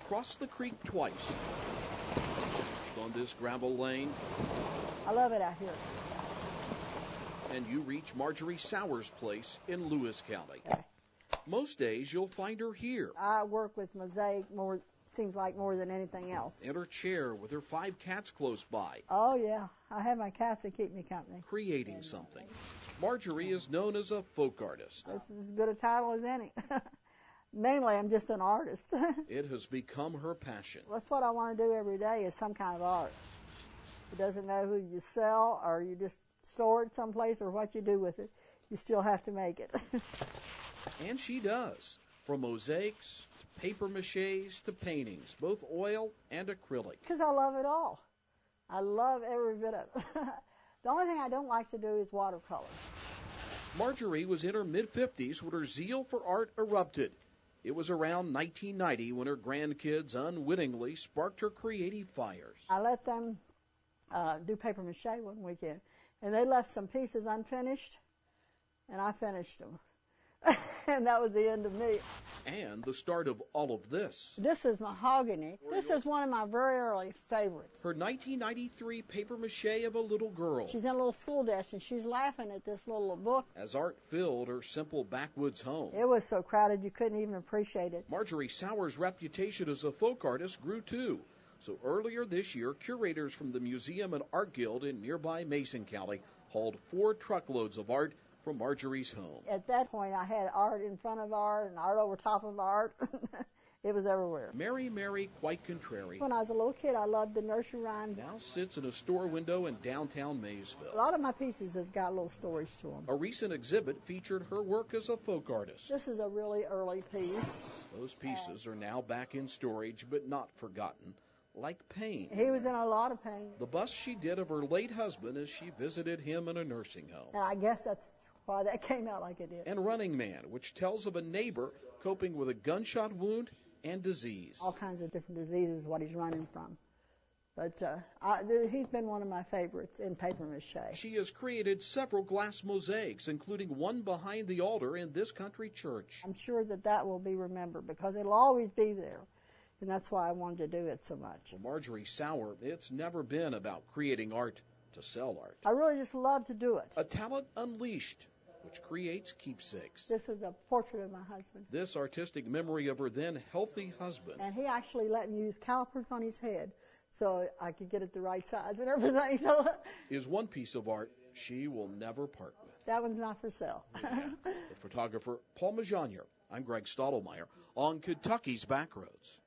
cross the creek twice. On this gravel lane, I love it out here. and you reach Marjorie Sauer's place in Lewis County. Okay. Most days you'll find her here, I work with mosaic seems like more than anything else. in her chair with her 5 cats close by, Oh, yeah. I have my cats that keep me company. creating something. Marjorie is known as a folk artist. This is as good a title as any. Mainly, I'm just an artist. It has become her passion. That's what I want to do every day is some kind of art. It doesn't matter who you sell or you just store it someplace or what you do with it. You still have to make it. And she does. From mosaics to paper maches to paintings, both oil and acrylic. Because I love it all. I love every bit of it. The only thing I don't like to do is watercolor. Marjorie was in her mid-50s when her zeal for art erupted. It was around 1990 when her grandkids unwittingly sparked her creative fires. I let them do paper mache one weekend, and they left some pieces unfinished, and I finished them. And that was the end of me. And the start of all of this. This is mahogany. This is one of my very early favorites. Her 1993 paper mache of a little girl. She's in a little school desk, and she's laughing at this little book. As art filled her simple backwoods home. It was so crowded you couldn't even appreciate it. Marjorie Sauer's reputation as a folk artist grew too. So earlier this year, curators from the Museum and Art Guild in nearby Mason County hauled 4 truckloads of art from Marjorie's home. At that point, I had art in front of art and art over top of art. It was everywhere. Mary, quite contrary, When I was a little kid, I loved the nursery rhymes. now sits in a store window in downtown A Maysville. lot of my pieces have got little stories to them. A recent exhibit featured her work as a folk artist. This is a really early piece. Those pieces are now back in storage, but not forgotten, like pain. He was in a lot of pain. The bust she did of her late husband as she visited him in a nursing home. And I guess that's why that came out like it did. And Running Man, which tells of a neighbor coping with a gunshot wound and disease. All kinds of different diseases, what he's running from. But he's been one of my favorites in paper mache. She has created several glass mosaics, including one behind the altar in this country church. I'm sure that will be remembered because it'll always be there. And that's why I wanted to do it so much. For Marjorie Sauer, it's never been about creating art to sell art. I really just love to do it. A talent unleashed, which creates keepsakes. This is a portrait of my husband. This artistic memory of her then healthy husband. And he actually let me use calipers on his head so I could get it the right size and everything. So is one piece of art she will never part with. that one's not for sale. The photographer Paul Majonier. I'm Greg Stotelmyer on Kentucky's Backroads.